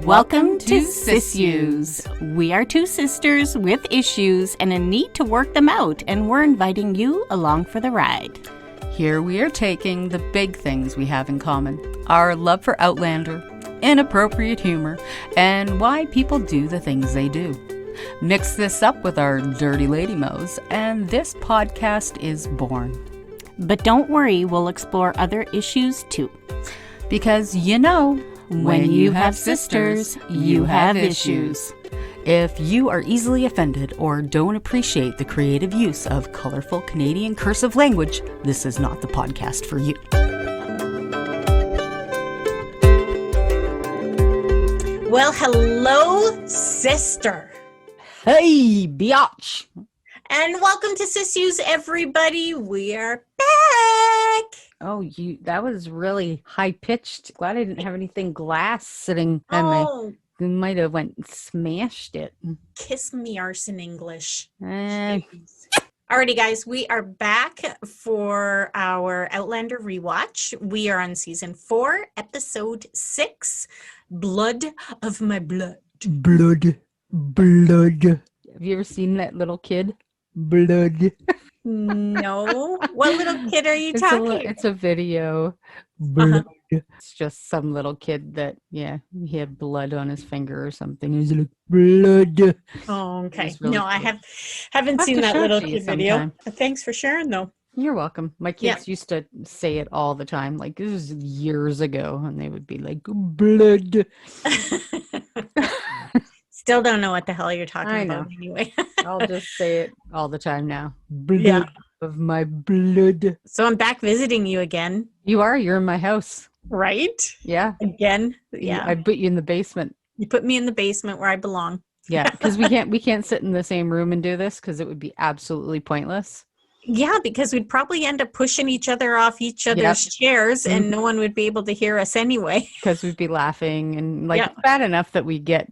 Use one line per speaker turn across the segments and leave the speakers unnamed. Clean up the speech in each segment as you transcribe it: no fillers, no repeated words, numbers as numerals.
Welcome to SIssues. We are two sisters with issues and a need to work them out, and we're inviting you along for the ride.
Here we are taking the big things we have in common. Our love for Outlander, inappropriate humor, and why people do the things they do. Mix this up with our dirty lady mo's, and this podcast is born.
But don't worry, we'll explore other issues too.
Because you know,
when you have sisters, you have issues.
If you are easily offended or don't appreciate the creative use of colorful Canadian cursive language, this is not the podcast for you.
Well, hello, sister.
Hey, biatch.
And welcome to SIssues, everybody. We are back.
Oh, that was really high-pitched. Glad I didn't have anything glass sitting on me. Might have went and smashed it.
Kiss me arse in English.
Eh.
Alrighty, guys, we are back for our Outlander rewatch. We are on season 4, episode 6, Blood of My Blood.
Blood. Have you ever seen that little kid? Blood.
No. What little kid are you talking?
It's a video. Blood. It's just some little kid that, he had blood on his finger or something. He's like, blood.
Oh, okay.
Really
no,
cool.
I haven't seen that little kid video.
Sometime.
Thanks for sharing, though.
You're welcome. My kids used to say it all the time. Like, this was years ago, and they would be like, blood.
Still don't know what the hell you're talking
I
about
know.
anyway.
I'll just say it all the time now. Blood of my blood.
So I'm back visiting you again.
You are? You're in my house.
Right?
Yeah.
Again? Yeah.
I put you in the basement.
You put me in the basement where I belong.
Yeah, because we can't sit in the same room and do this because it would be absolutely pointless.
Yeah, because we'd probably end up pushing each other off each other's chairs and no one would be able to hear us anyway.
Because we'd be laughing and it's bad enough that we get,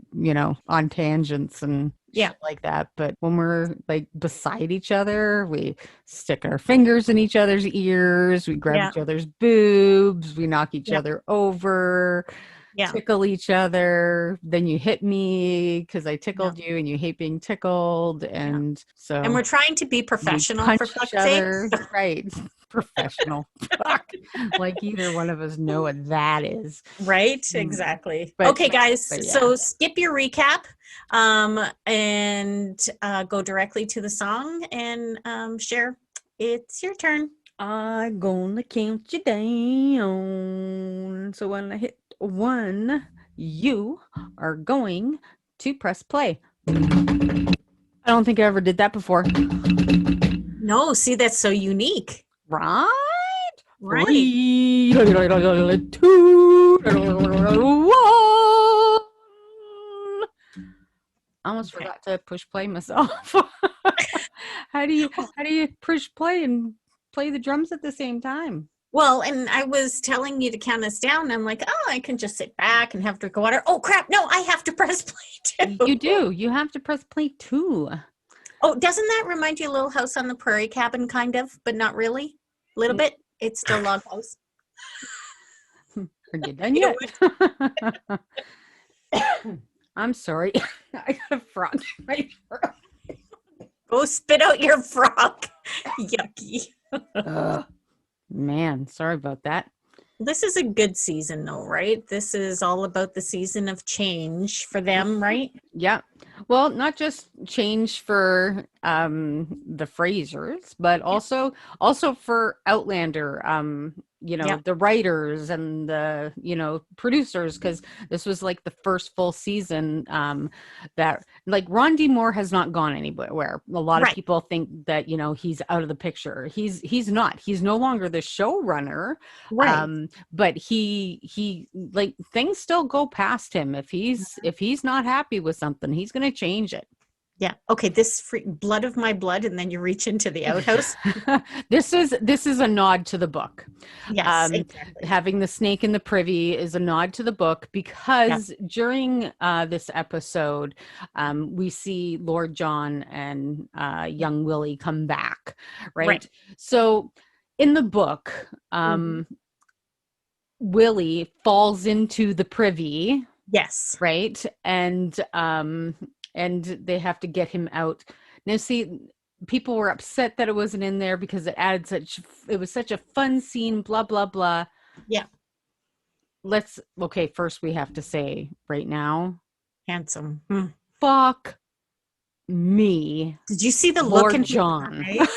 on tangents and shit like that. But when we're like beside each other, we stick our fingers in each other's ears, we grab each other's boobs, we knock each other over. Tickle each other, then you hit me because I tickled you and you hate being tickled, and and
we're trying to be professional for fuck's sake.
Right? Professional. Like either one of us know what that is,
right? Exactly. But, okay, guys, so skip your recap and go directly to the song and share. It's your turn.
I'm gonna count you down, so when I hit 1, you are going to press play. I don't think I ever did that before.
No, see, that's so unique.
Right?
3,
2, 1. I almost forgot to push play myself. How do you push play and play the drums at the same time?
Well, and I was telling you to count us down. I'm like, I can just sit back and have a drink of water. Oh, crap. No, I have to press play too.
You do. You have to press play too.
Oh, doesn't that remind you of Little House on the Prairie cabin, kind of, but not really? A little bit. It's still log house.
Are you done yet? I'm sorry. I got a frog in my throat.
Go spit out your frog. Yucky.
Man, sorry about that.
This is a good season, though, right? This is all about the season of change for them, right?
Yeah. Well, not just change for the Frasers, but also for Outlander. The writers and the producers, because this was like the first full season that like Ron D. Moore has not gone anywhere. A lot of people think that he's out of the picture. He's not. He's no longer the showrunner.
Right.
But he like things still go past him. If he's not happy with something, he's going to change it.
Yeah. Okay. This blood of my blood, and then you reach into the outhouse.
This is a nod to the book.
Yes. Exactly.
Having the snake in the privy is a nod to the book because during this episode, we see Lord John and young Willie come back. Right. So in the book, Willie falls into the privy
Yes.
right? And they have to get him out. Now, see, people were upset that it wasn't in there because it was such a fun scene, blah, blah, blah.
Yeah.
Okay, first we have to say right now,
Handsome.
fuck me.
Did you see the
Lord
look in his
John.
eyes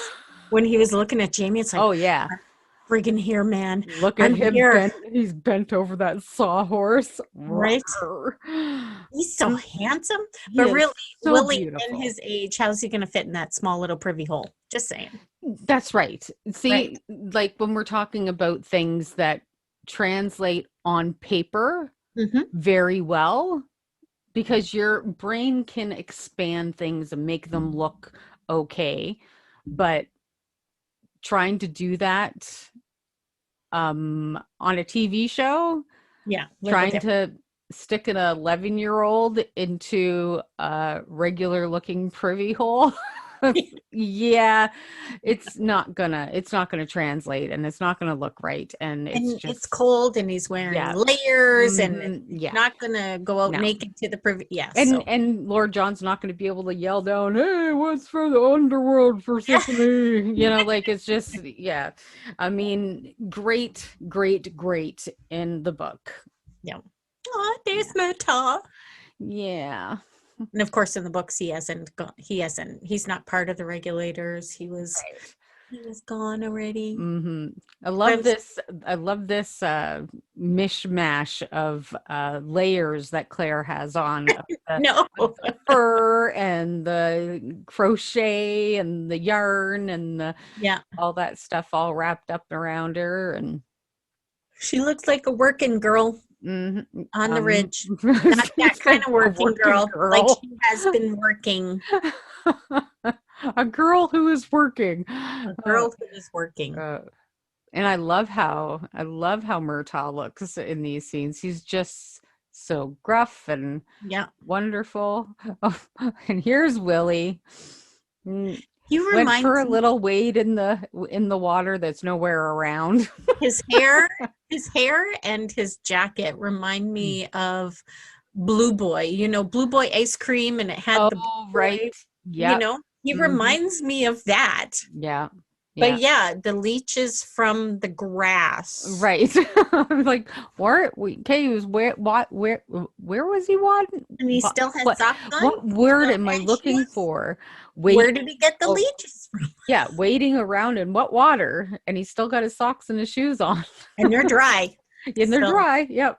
when he was looking at Jamie? It's like,
oh yeah,
friggin' here, man.
look at
I'm
him
here.
he's bent over that sawhorse,
Right? He's so handsome, but really,
so
Willie
beautiful.
in his age, how's he going to fit in that small little privy hole? Just saying.
That's right. See,
Right.
like when we're talking about things that translate on paper very well, because your brain can expand things and make them look okay, but trying to do that on a TV show, trying to stick an 11-year-old into a regular looking privy hole. Yeah, it's not gonna translate, and it's not gonna look right, and
it's cold, and he's wearing layers, and not gonna go out naked to the privy. Yes,
and Lord John's not gonna be able to yell down, "Hey, what's for the underworld for Symphony?" Like it's just I mean, great in the book.
Yeah. Oh, there's Murtaugh.
Yeah.
And of course, in the books, he's not part of the regulators. He was gone already.
I love this mishmash of layers that Claire has on. The fur and the crochet and the yarn and all that stuff all wrapped up around her, and
she looks like a working girl. On the ridge. Not that kind of working girl. Like she has been working.
A girl who is working.
A girl who is working.
And I love how Murtaugh looks in these scenes. He's just so gruff and wonderful. Oh, and here's Willie.
He
went for a little wade in the water that's nowhere around.
His hair and his jacket remind me of Blue Boy. Blue Boy ice cream, and it had the
right.
Yeah. He reminds me of that.
Yeah.
But the leeches from the grass.
Right. Like, where was he wanting?
And he still had socks on?
What word am I looking for?
Where did he get the leeches from?
Yeah, wading around in what water? And he's still got his socks and his shoes on.
And they're dry.
And they're dry. Yep.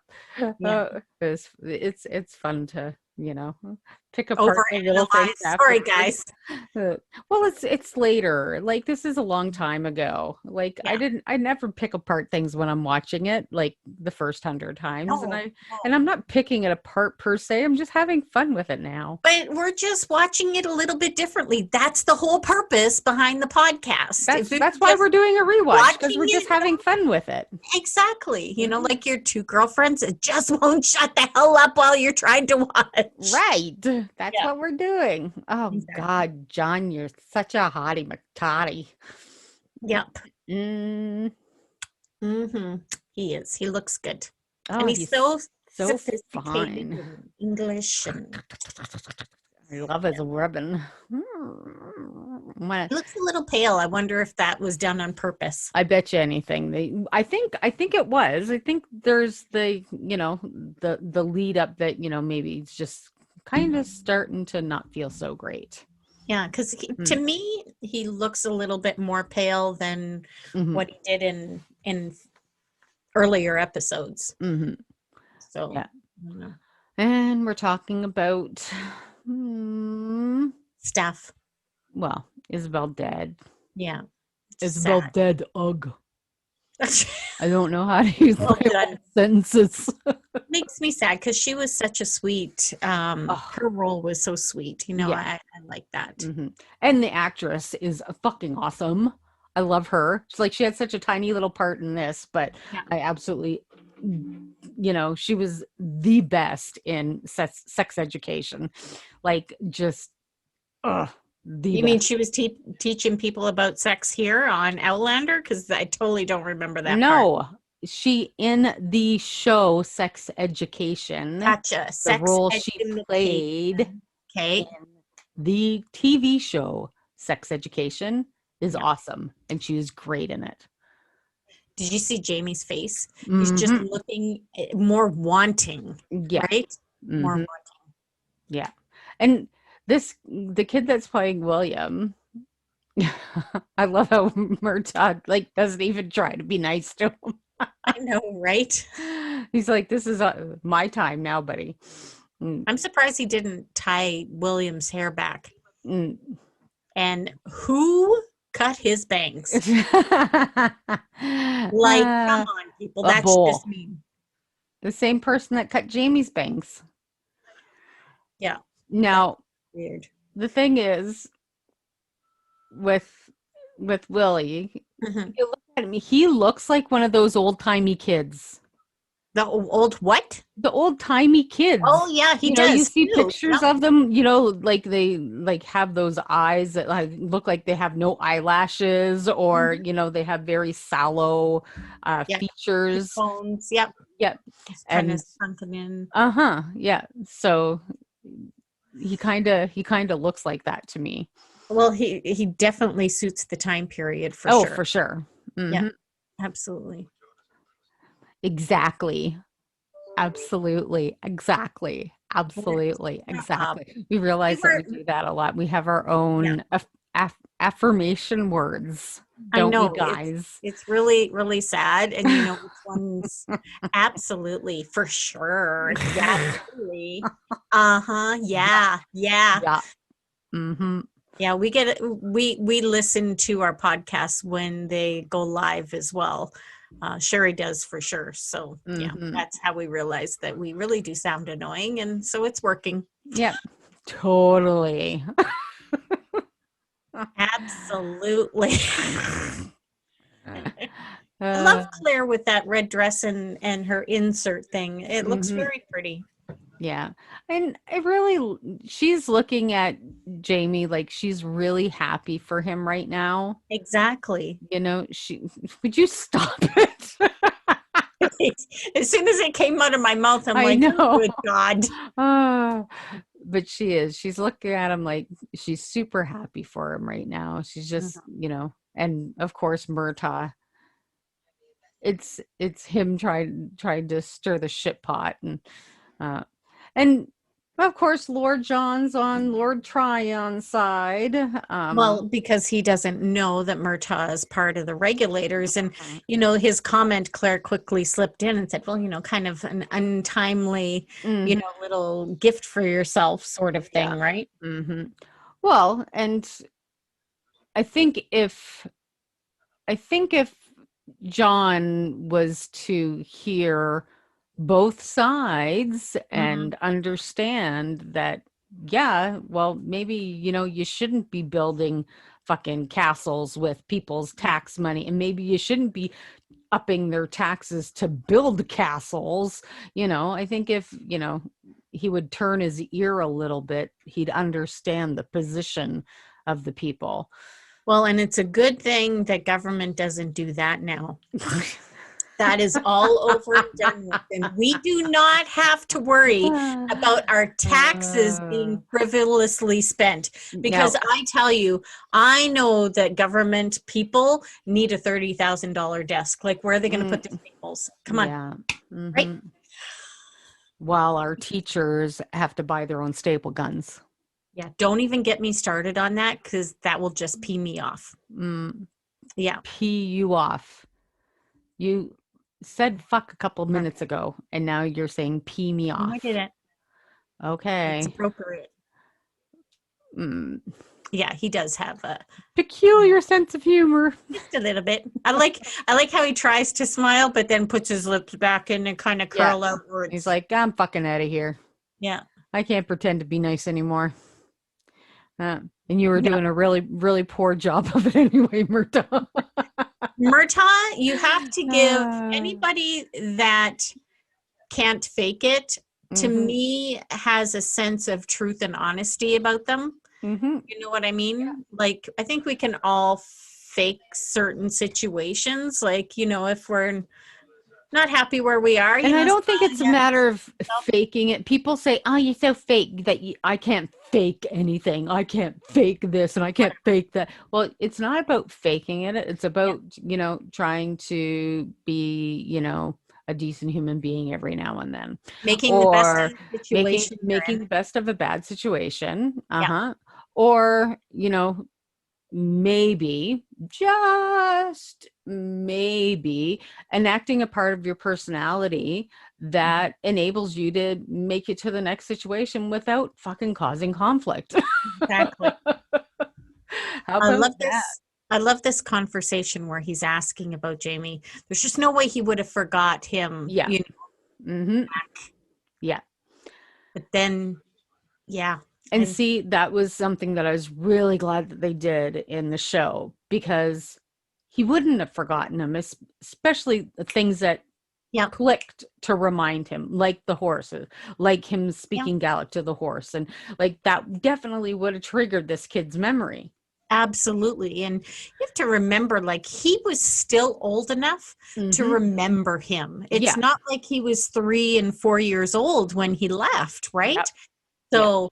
It's fun to, pick apart the little things.
Sorry, guys.
Well, it's later. Like, this is a long time ago. Like, I never pick apart things when I'm watching it, like the first 100 times. And I'm not picking it apart per se. I'm just having fun with it now.
But we're just watching it a little bit differently. That's the whole purpose behind the podcast.
That's why we're doing a rewatch, because we're just having fun with it.
Exactly. Like your two girlfriends, it just won't shut the hell up while you're trying to watch.
Right. That's what we're doing. Oh, exactly. God, John, you're such a hottie McTottie.
Yep. He is. He looks good.
Oh,
and he's so sophisticated
fine.
in English. And
I love his ribbon.
He looks a little pale. I wonder if that was done on purpose.
I bet you anything. I think it was. I think there's the lead up that, maybe it's just kind of starting to not feel so great.
Yeah, because to me, he looks a little bit more pale than what he did in earlier episodes. So,
and we're talking about
Steph.
Well, Isabel dead.
Yeah.
Isabel dead. Ugh. I don't know how to use my sentences.
Makes me sad because she was such a sweet. Her role was so sweet. I like that.
And the actress is fucking awesome. I love her. She had such a tiny little part in this, but I absolutely, she was the best in sex education. Like, just,
You mean she was teaching people about sex here on Outlander? Because I totally don't remember that.
No, she in the show Sex Education,
Gotcha.
the
Sex
role she
education.
played
Okay.
in the TV show Sex Education is
Yeah.
awesome, and she was great in it.
Did you see Jamie's face? He's just looking more wanting,
Yeah.
right? More
Mhm.
wanting.
Yeah. And the kid that's playing William, I love how Murtaugh like doesn't even try to be nice to him.
I know, right?
He's like, this is my time now, buddy.
I'm surprised he didn't tie William's hair back.
Mm.
And who cut his bangs? Like, come on, people.
A
That's
bull.
just mean.
The same person that cut Jamie's bangs.
Yeah.
Now,
Weird.
the thing is, with Willie, if you look at him, he looks like one of those old-timey kids.
The old what?
The old-timey kids.
Oh, yeah, he does.
You see
too.
pictures of them, like they like have those eyes that like look like they have no eyelashes, or they have very sallow features.
Bones. Yep.
Yep.
Kind of sunken in.
Yeah. So he kind of looks like that to me.
Well, he definitely suits the time period for
sure.
sure.
For sure. Mm-hmm.
Yeah. Absolutely.
Exactly. Absolutely. Exactly. We realize that we do that a lot. We have our own affirmation words. Don't we, guys?
It's really, really sad. And you know which ones? Absolutely. For sure. Absolutely. Yeah.
Mm-hmm.
Yeah, we listen to our podcasts when they go live as well. Sherry does for sure. So yeah, that's how we realize that we really do sound annoying, and so it's working.
Yep, totally.
Absolutely. I love Claire with that red dress and her insert thing. It looks very pretty.
Yeah. And she's looking at Jamie like she's really happy for him right now.
Exactly.
Would you stop it?
As soon as it came out of my mouth, I'm like, oh, good God.
But she's looking at him like she's super happy for him right now. She's just, and of course, Murtaugh. It's him trying to stir the shit pot, and of course, Lord John's on Lord Tryon's side.
Well, because he doesn't know that Murtaugh is part of the regulators. And, his comment, Claire quickly slipped in and said, well, kind of an untimely, little gift for yourself sort of thing, right?
Mm-hmm. Well, and I think if John was to hear both sides and understand that, well, maybe, you shouldn't be building fucking castles with people's tax money, and maybe you shouldn't be upping their taxes to build castles. I think if, he would turn his ear a little bit, he'd understand the position of the people.
Well, and it's a good thing that government doesn't do that now. That is all over and done with. And we do not have to worry about our taxes being frivolously spent. Because I tell you, I know that government people need a $30,000 desk. Like, where are they going to put the tables? Come on.
Yeah. Mm-hmm.
Right?
While our teachers have to buy their own staple guns.
Yeah. Don't even get me started on that, because that will just pee me off. Yeah.
Pee you off. You said fuck a couple minutes ago, and now you're saying pee me off.
No, I didn't.
Okay.
It's appropriate. Yeah, he does have a
peculiar sense of humor.
Just a little bit. I like how he tries to smile, but then puts his lips back in and kind of curl outwards.
He's like, I'm fucking out of here.
Yeah.
I can't pretend to be nice anymore. And you were doing a really, really poor job of it anyway, Murtaugh.
Murtaugh, you have to give anybody that can't fake it, to me, has a sense of truth and honesty about them. You know what I mean? Yeah. Like, I think we can all fake certain situations. Like, if we're not happy where we are.
And I don't think it's a matter of faking it. People say, "Oh, you're so fake that I can't fake anything. I can't fake this and I can't fake that." Well, it's not about faking it. It's about, trying to be, a decent human being every now and then.
Making the best of the situation.
Making the best of a bad situation. Or, maybe, just maybe, enacting a part of your personality that enables you to make it to the next situation without fucking causing conflict.
Exactly.
How about that?
I love this conversation where he's asking about Jamie. There's just no way he would have forgot him.
Yeah. Yeah.
But then, yeah.
And see, that was something that I was really glad that they did in the show, because he wouldn't have forgotten him, especially the things that clicked to remind him, like the horses, like him speaking Gaelic to the horse. And like that definitely would have triggered this kid's memory.
Absolutely. And you have to remember, like, he was still old enough to remember him. It's not like he was 3 and 4 years old when he left, right? Yep. So,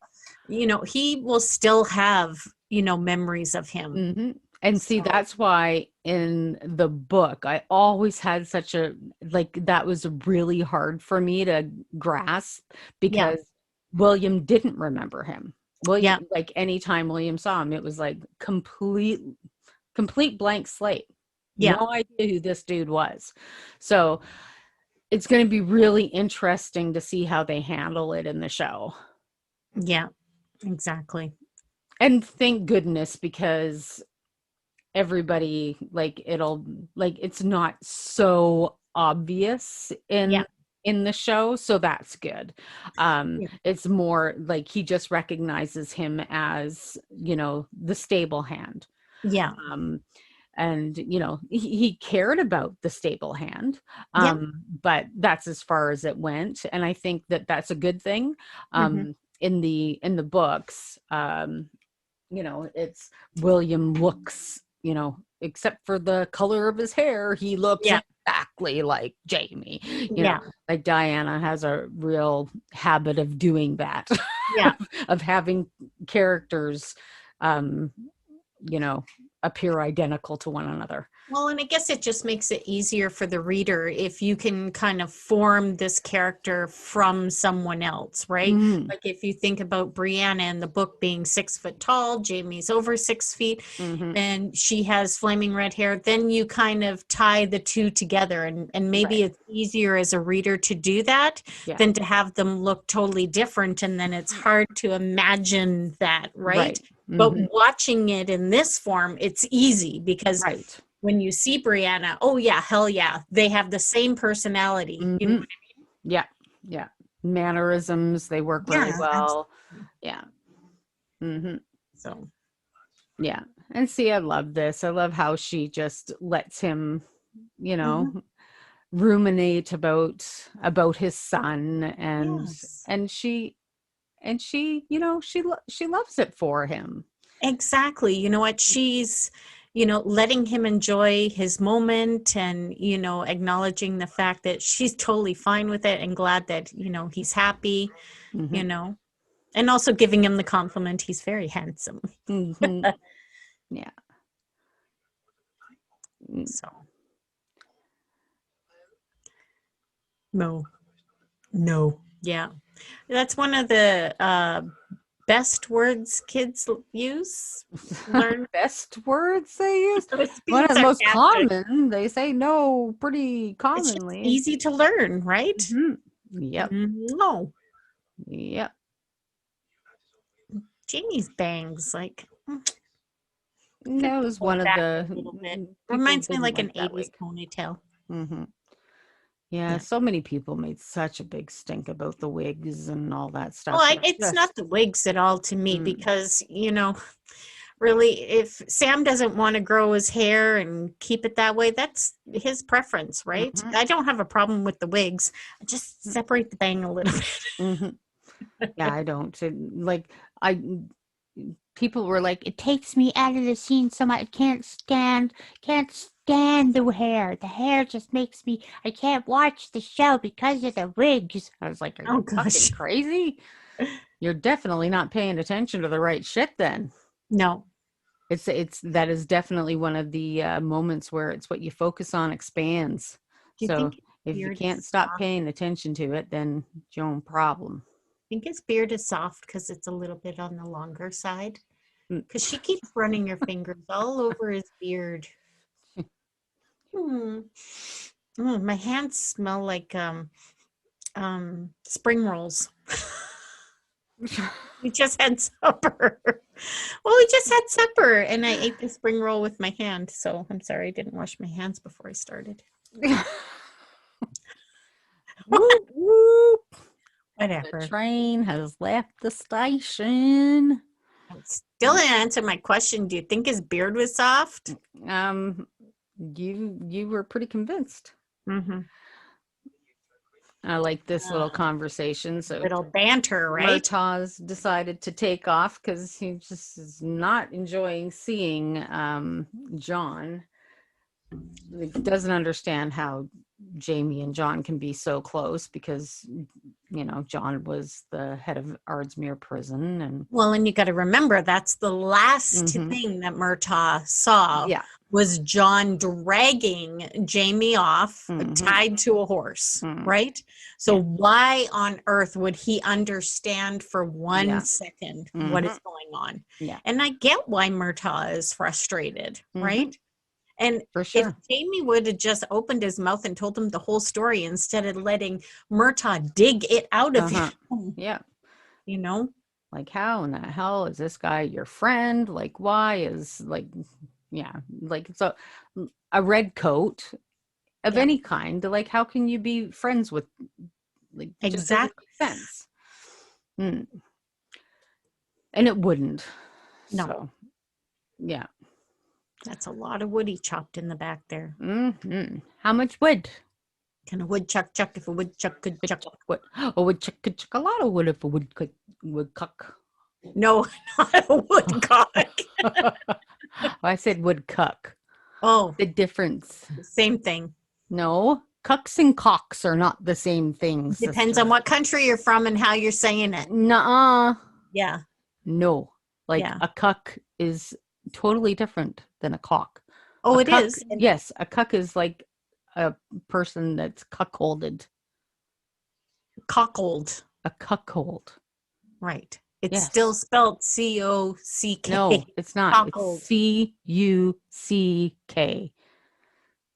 he will still have, memories of him.
And see, that's why in the book, I always had such that was really hard for me to grasp, because William didn't remember him. William, like anytime William saw him, it was like complete blank slate. No idea who this dude was. So it's going to be really interesting to see how they handle it in the show.
Yeah, exactly.
And thank goodness, because everybody, it's not so obvious in the show, so that's good. It's more like he just recognizes him as, the stable hand. And he cared about the stable hand, but that's as far as it went, and I think that that's a good thing. In the books, it's William looks, except for the color of his hair, he looks exactly like Jamie. You know, like Diana has a real habit of doing that. Of having characters, appear identical to one another.
Well, and I guess it just makes it easier for the reader if you can kind of form this character from someone else, right? Like if you think about Brianna in the book being 6 foot tall, Jamie's over 6 feet, and she has flaming red hair, then you kind of tie the two together, and maybe it's easier as a reader to do that than to have them look totally different, and then it's hard to imagine that, right? But watching it in this form, it's easy, because when you see Brianna, oh yeah, hell yeah, they have the same personality. You know what I mean?
Yeah. Mannerisms, they work really well.
Absolutely. So,
yeah. And see, I love this. I love how she just lets him, ruminate about his son, and she she loves it for him.
Exactly. You know what? She's, letting him enjoy his moment, and, acknowledging the fact that she's totally fine with it and glad that, he's happy, and also giving him the compliment, he's very handsome.
Yeah.
So. No. Yeah. That's one of the best words kids use. Learn
best words they use. One of the most common. They say no pretty commonly.
It's easy to learn, right?
Yep.
No.
Yep.
Jamie's bangs, like.
That was one of the.
Reminds me like an 80s ponytail.
Yeah, so many people made such a big stink about the wigs and all that stuff.
Well, it's not the wigs at all to me, because, really, if Sam doesn't want to grow his hair and keep it that way, that's his preference, right? I don't have a problem with the wigs. I just separate the bang a little bit.
Yeah, I don't. People were like, it takes me out of the scene so much. Can't stand
stand the hair. The hair just makes me, I can't watch the show because of the wigs. I was like, are you fucking crazy? You're definitely not paying attention to the right shit then.
No.
That is definitely one of the moments where it's what you focus on expands. So if you can't stop paying attention to it, then it's your own problem.
I think his beard is soft because it's a little bit on the longer side. Because she keeps running her fingers all over his beard. My hands smell like spring rolls. We just had supper. Well, we just had supper, and I ate the spring roll with my hand. So I'm sorry I didn't wash my hands before I started.
Whoop, whoop.
Whatever.
The train has left the station.
Still didn't answer my question. Do you think his beard was soft?
You were pretty convinced.
Mm-hmm.
I like this little conversation. So
little banter, right?
Murtaugh's decided to take off because he just is not enjoying seeing John. He doesn't understand how Jamie and John can be so close because, you know, John was the head of Ardsmuir prison. And
you got to remember, that's the last thing that Murtaugh saw was John dragging Jamie off, tied to a horse, right? So why on earth would he understand for 1 second what is going on? Yeah. And I get why Murtaugh is frustrated, right? And
for sure,
if Jamie would have just opened his mouth and told him the whole story instead of letting Murtaugh dig it out of him, you know,
like how in the hell is this guy your friend? Like, why is like so a red coat of any kind? Like, how can you be friends with like
exactly
sense? And it wouldn't.
No.
So, yeah.
That's a lot of wood he chopped in the back there.
How much wood?
Can a woodchuck chuck if a woodchuck could chuck?
A woodchuck could chuck a lot of wood if a woodcock.
No, not a woodcock.
I said woodcock.
Oh.
The difference.
Same thing.
No, cucks and cocks are not the same things.
Depends on what country you're from and how you're saying it.
Nuh-uh.
Yeah.
No. Like a cuck is totally different than a cock.
Oh, it is.
Yes, a cuck is like a person that's cuckolded.
Cockold.
A cuckold.
Right. It's still spelled C-O-C-K.
No, it's not.
Cockold.
It's C-U-C-K.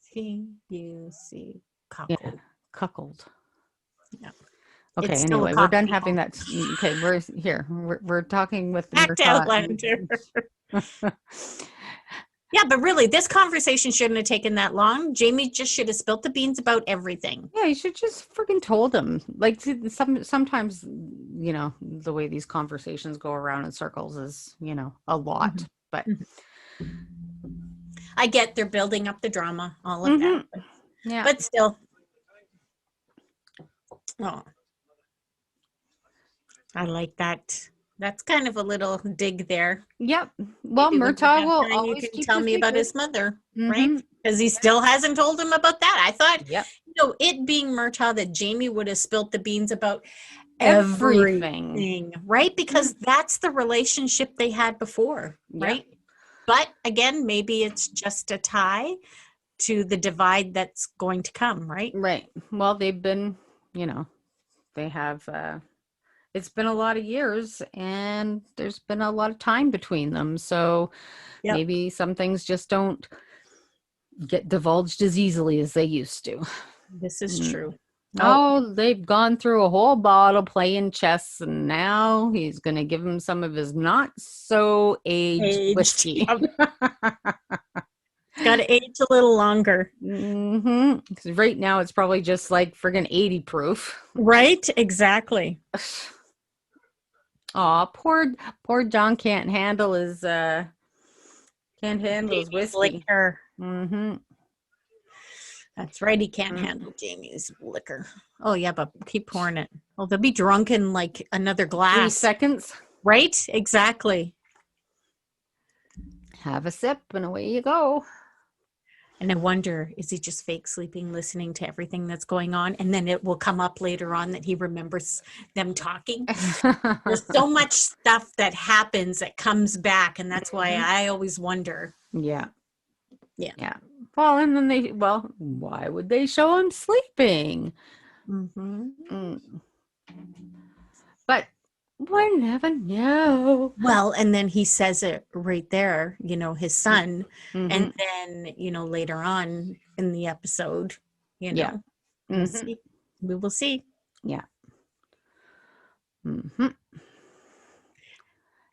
C-U-C. Cockold.
Yeah, cuckold.
Yeah.
Okay, anyway, we're done having that. Okay, we're here. We're talking with
Outlander. Yeah, but really, this conversation shouldn't have taken that long. Jamie just should have spilt the beans about everything.
Yeah, you should just freaking told him. Like sometimes, you know, the way these conversations go around in circles is, you know, a lot. But
I get they're building up the drama, all of that.
Yeah,
but still. Oh, I like that. That's kind of a little dig there.
Yep. Well, Murtaugh will always
you can tell me about his mother, right? Because he still hasn't told him about that. I thought, you know, it being Murtaugh that Jamie would have spilt the beans about everything, right? Because that's the relationship they had before, right? But again, maybe it's just a tie to the divide that's going to come, right?
Right. Well, they've been, you know, they have it's been a lot of years and there's been a lot of time between them. So maybe some things just don't get divulged as easily as they used to.
This is true.
Oh, they've gone through a whole bottle playing chess and now he's going to give him some of his not so aged whiskey.
Got to age a little longer.
Because right now it's probably just like friggin' 80 proof.
Right? Exactly.
Oh, poor John can't handle his whiskey.
Liquor. That's right. He can't handle Jamie's liquor. Oh yeah, but keep pouring it. Oh, they'll be drunk in like another glass.
3 seconds.
Right? Exactly.
Have a sip and away you go.
And I wonder, is he just fake sleeping, listening to everything that's going on? And then it will come up later on that he remembers them talking. There's so much stuff that happens that comes back. And that's why I always wonder.
Yeah.
Yeah.
Well, and then why would they show him sleeping? But we'll never know.
Well, and then he says it right there, his son. And then, later on in the episode, we'll see. We will see.
Yeah. And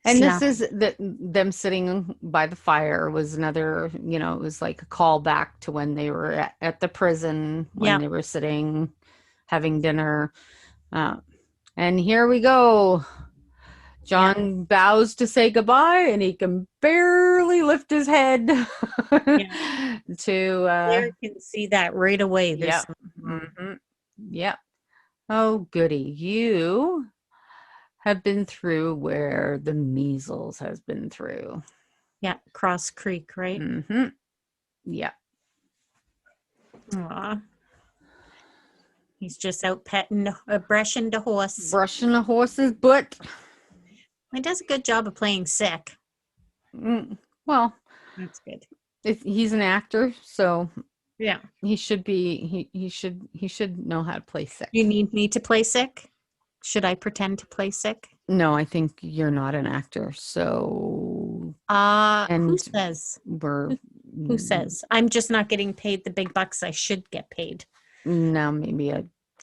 this is them sitting by the fire was another, it was like a callback to when they were at the prison, when they were sitting, having dinner. And here we go. John bows to say goodbye, and he can barely lift his head to
Claire can see that right away.
Yep. Oh, goody. You have been through where the measles has been through.
Yeah, Cross Creek, right?
Yeah.
Aww. He's just out brushing the horse.
Brushing the horse's butt.
He does a good job of playing sick.
Well,
that's good.
He's an actor, so
yeah,
he should be. He should know how to play sick.
You need me to play sick? Should I pretend to play sick?
No, I think you're not an actor. So,
who says? Who says? I'm just not getting paid the big bucks I should get paid.
No, maybe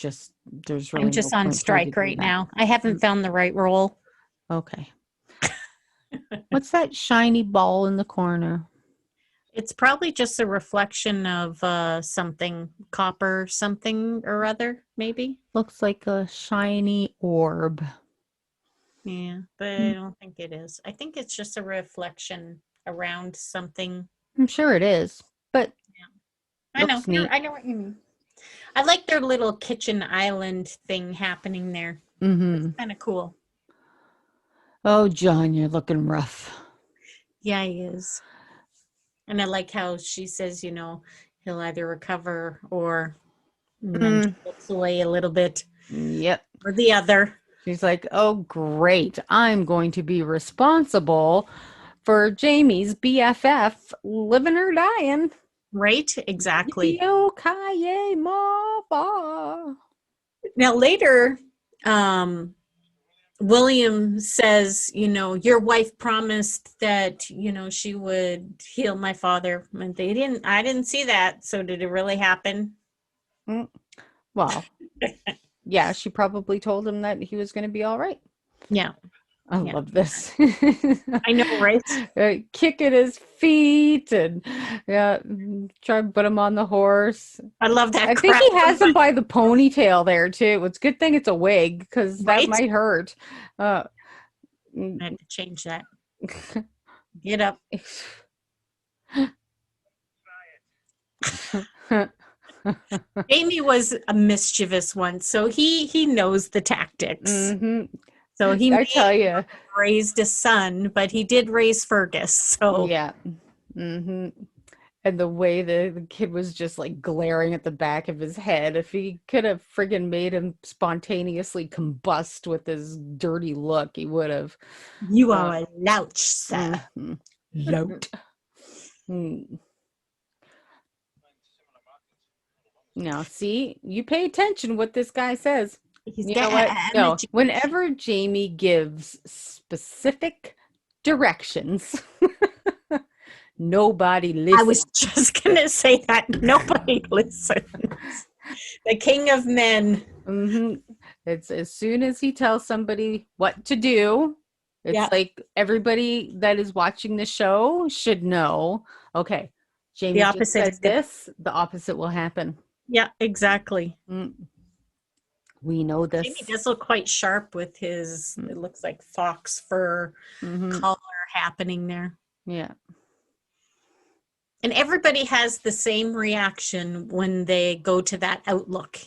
there's really
I'm just on strike right now. I haven't found the right role.
Okay. What's that shiny ball in the corner?
It's probably just a reflection of something, copper something or other, maybe.
Looks like a shiny orb.
Yeah, but I don't think it is. I think it's just a reflection around something.
I'm sure it is, but
I know what you mean. I like their little kitchen island thing happening there. It's kind of cool.
Oh, John, you're looking rough.
Yeah, he is. And I like how she says, he'll either recover or looks away a little bit.
Yep.
Or the other.
She's like, oh, great. I'm going to be responsible for Jamie's BFF living or dying.
Right? Exactly.
Now
later, William says, your wife promised that, she would heal my father. And I didn't see that. So did it really happen?
Well, yeah, she probably told him that he was going to be all right.
Yeah.
I love this.
I know, right?
Kicking his feet and try to put him on the horse.
I love that.
I think he has him by the ponytail there too. It's a good thing it's a wig because that might hurt.
I had to change that. Get up. Amy was a mischievous one, so he knows the tactics. So I tell you, raised a son, but he did raise Fergus. So
yeah, and the way the kid was just like glaring at the back of his head. If he could have friggin' made him spontaneously combust with his dirty look, he would have.
You are a louch, sir.
Lout. Now, see, you pay attention what this guy says. You know what? No, whenever Jamie gives specific directions, nobody listens.
I was just going to say that. Nobody listens. The king of men.
It's as soon as he tells somebody what to do, it's like everybody that is watching the show should know, okay, Jamie just said this, the opposite will happen.
Yeah, exactly.
We know this.
Jamie does look quite sharp with his, it looks like fox fur collar happening there.
Yeah.
And everybody has the same reaction when they go to that outlook,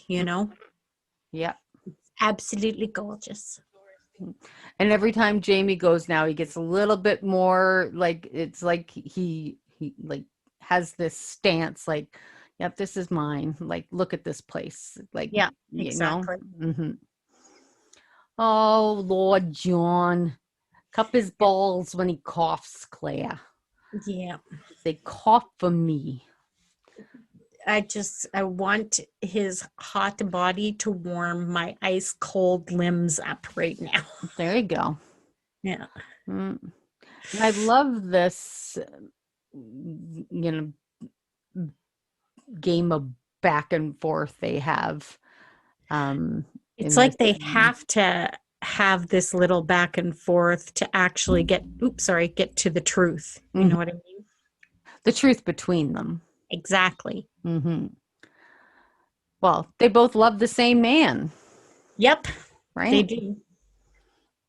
Yeah. It's absolutely gorgeous.
And every time Jamie goes now, he gets a little bit more like, it's like he like has this stance like, yep, this is mine. Like, look at this place. Like,
Yeah,
you
exactly.
know. Oh, Lord John. Cup his balls when he coughs, Claire.
Yeah.
They cough for me.
I want his hot body to warm my ice cold limbs up right now.
There you go.
Yeah.
And I love this, game of back and forth they have.
It's like they have to have this little back and forth to actually get to the truth. You know what I mean?
The truth between them.
Exactly.
Well, they both love the same man.
Yep.
Right?
They do.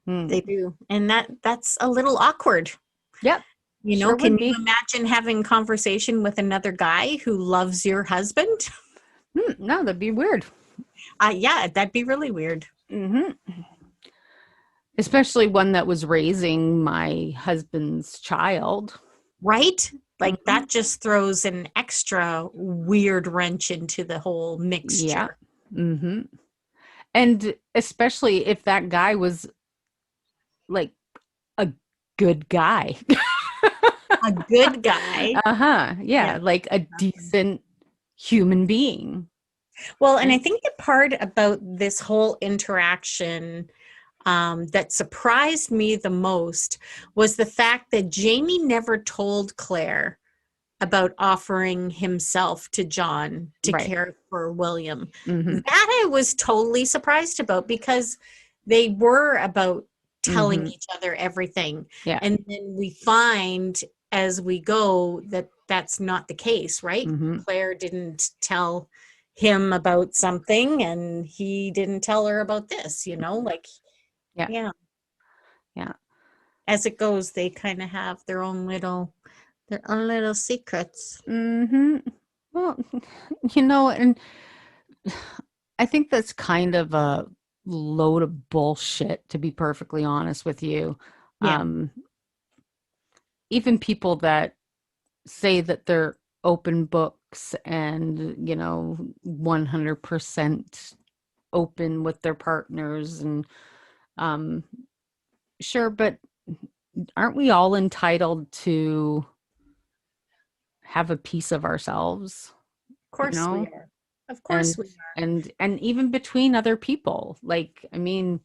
They do. And that's a little awkward.
Yep.
Can you imagine having a conversation with another guy who loves your husband?
No, that'd be weird.
Yeah, that'd be really weird.
Especially one that was raising my husband's child.
Right? Like that just throws an extra weird wrench into the whole mixture.
Yeah. And especially if that guy was like a good guy.
A good guy.
Yeah, like a decent human being.
Well, and I think the part about this whole interaction that surprised me the most was the fact that Jamie never told Claire about offering himself to John to care for William. That I was totally surprised about, because they were about telling each other everything.
Yeah.
And then we find as we go that that's not the case, right? Claire didn't tell him about something and he didn't tell her about this, like, yeah. As it goes, they kind of have their own little secrets.
Well, and I think that's kind of a load of bullshit, to be perfectly honest with you.
Yeah.
Even people that say that they're open books and 100% open with their partners, and sure, but aren't we all entitled to have a piece of ourselves?
Of course we are. Of course we are.
And even between other people, like, I mean,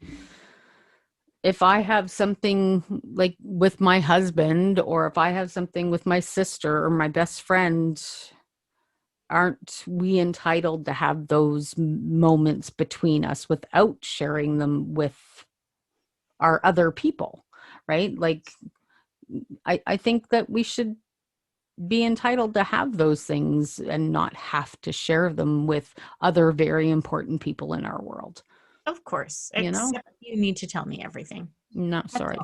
if I have something like with my husband, or if I have something with my sister or my best friend, aren't we entitled to have those moments between us without sharing them with our other people, right? Like, I think that we should be entitled to have those things and not have to share them with other very important people in our world.
Of course. Except you need to tell me everything.
No, sorry.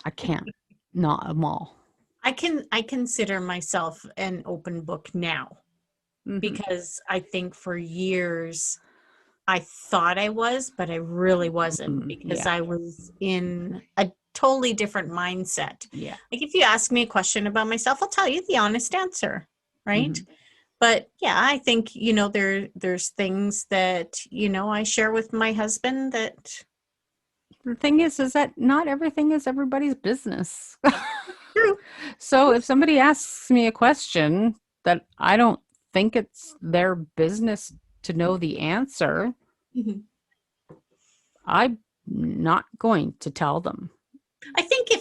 I can't. Not them all.
I consider myself an open book now, because I think for years I thought I was, but I really wasn't, because I was in a totally different mindset.
Yeah.
Like, if you ask me a question about myself, I'll tell you the honest answer, right? But yeah, I think, there's things that, I share with my husband that...
The thing is that not everything is everybody's business.
True.
So if somebody asks me a question that I don't think it's their business to know the answer, I'm not going to tell them.
I think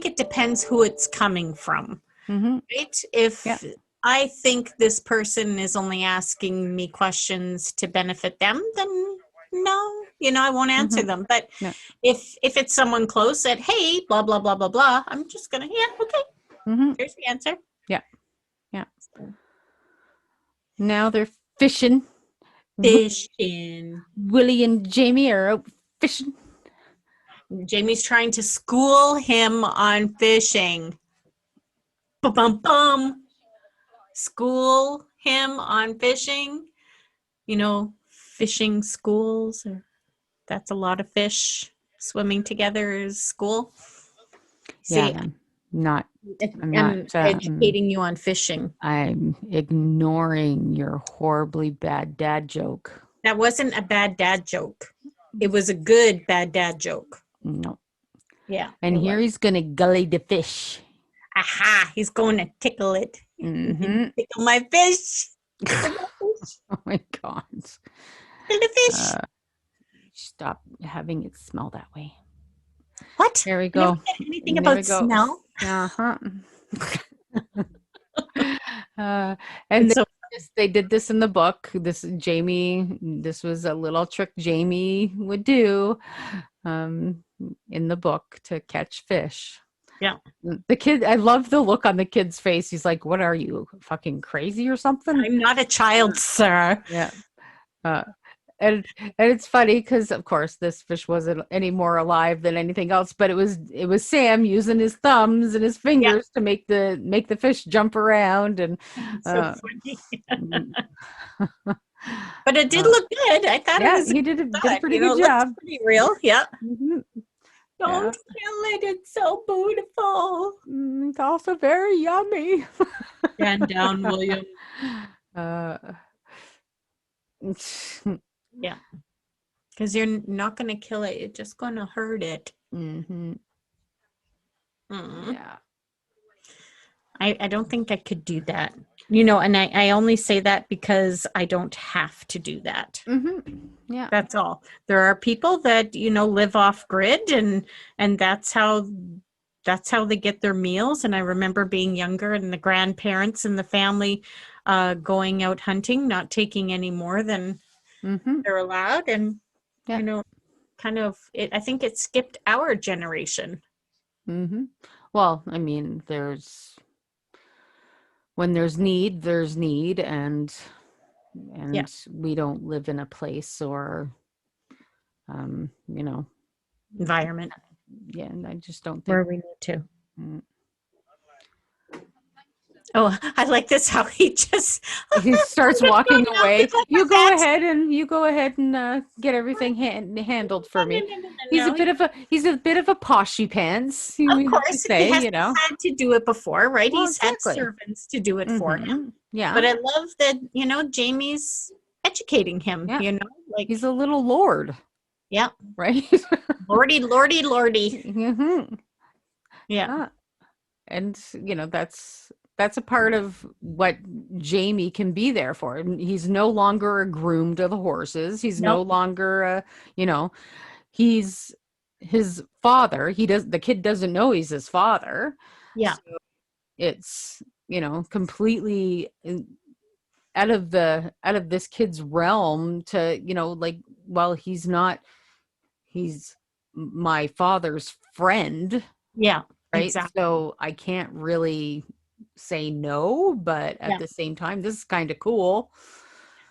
it depends who it's coming from, right? If I think this person is only asking me questions to benefit them, then no, I won't answer them. But if it's someone close that, hey, blah, blah, blah, blah, blah, I'm just going to, okay, here's the answer.
Yeah. Now they're fishing. Willie and Jamie are out fishing.
Jamie's trying to school him on fishing. Bum. School him on fishing. Fishing schools, that's a lot of fish swimming together is school. See,
not.
I'm
not.
educating you on fishing.
I'm ignoring your horribly bad dad joke.
That wasn't a bad dad joke. It was a good bad dad joke.
No.
Yeah.
And here he's gonna gully the fish.
Aha! He's going to tickle it.
Mm-hmm.
Tickle my fish. Tickle my fish.
Oh my God.
Tickle the fish.
Stop having it smell that way.
What?
There we
I
go.
never said anything about smell.
Uh-huh. And
So
they did this in the book. This was a little trick Jamie would do in the book to catch fish.
yeah.
The kid, I love the look on the kid's face. He's like, what are you, fucking crazy or something?
I'm not a child, sir.
Yeah. And it's funny because of course this fish wasn't any more alive than anything else, but it was Sam using his thumbs and his fingers to make the fish jump around, and
so funny. But it did look good. I thought it was.
He did a pretty good
it
job.
Pretty real. Yeah.
Mm-hmm.
Don't kill it. It's so beautiful.
It's also very yummy.
Stand down, William. Yeah. Because you're not going to kill it. You're just going to hurt it.
Mm-hmm. Yeah.
I don't think I could do that. And I only say that because I don't have to do that.
Mm-hmm. Yeah.
That's all. There are people that, live off grid and that's how they get their meals. And I remember being younger and the grandparents and the family going out hunting, not taking any more than they're allowed. And, kind of, I think it skipped our generation.
Mm-hmm. Well, I mean, when there's need, and we don't live in a place or,
environment.
Yeah, and I just don't think
where we need to. Oh, I like this how he
starts walking away. You go ahead and get everything handled for me. He's a bit of a poshy pants.
Of course,
he
has had to do it before, right?
Well,
he's had servants to do it for him.
Yeah,
but I love that Jamie's educating him.
Yeah. Like he's a little lord.
Yeah,
right.
Lordy.
Mm-hmm.
Yeah,
and that's a part of what Jamie can be there for. He's no longer a groom to the horses. He's no longer he's his father. The kid doesn't know he's his father.
Yeah.
So it's, completely out of this kid's realm to, he's my father's friend.
Yeah.
Right.
Exactly.
So I can't really say no, but at the same time, this is kind of cool.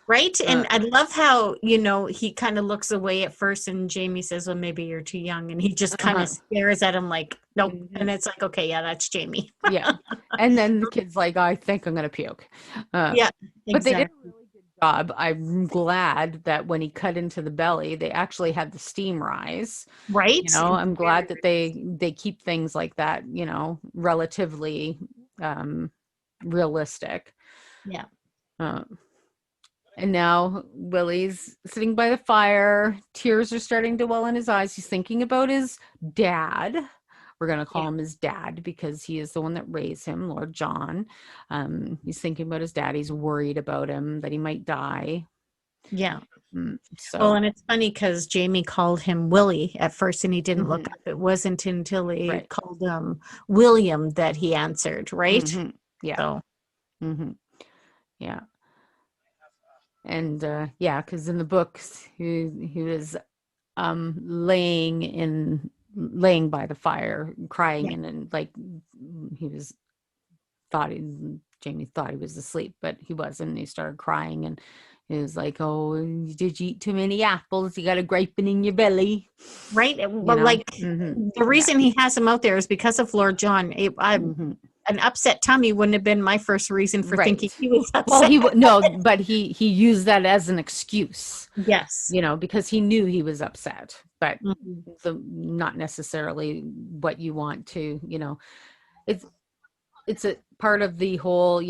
Right. And I love how, he kind of looks away at first and Jamie says, well, maybe you're too young. And he just kind of stares at him like, nope. Mm-hmm. And it's like, okay, yeah, that's Jamie.
Yeah. And then the kid's like, I think I'm going to puke.
Yeah. Exactly.
But they did a really good job. I'm glad that when he cut into the belly, they actually had the steam rise.
Right.
I'm glad that they keep things like that, relatively realistic.
Yeah.
And now Willie's sitting by the fire. Tears are starting to well in his eyes. He's thinking about his dad. We're going to call him his dad because he is the one that raised him, Lord John. He's thinking about his dad. He's worried about him, that he might die.
Yeah.
So.
Well, and it's funny because Jamie called him Willie at first and he didn't look up. It wasn't until he called him William that he answered, right?
Mm-hmm. Yeah.
So.
Mm-hmm. Yeah. And because in the books he was laying by the fire crying and like Jamie thought he was asleep, but he wasn't. He started crying and he was like, oh, did you eat too many apples? You got a griping in your belly,
right? But the reason he has him out there is because of Lord John. An upset tummy wouldn't have been my first reason for thinking he was upset.
Well, but he used that as an excuse.
Yes.
Because he knew he was upset, but not necessarily what you want to, it's a part of the whole,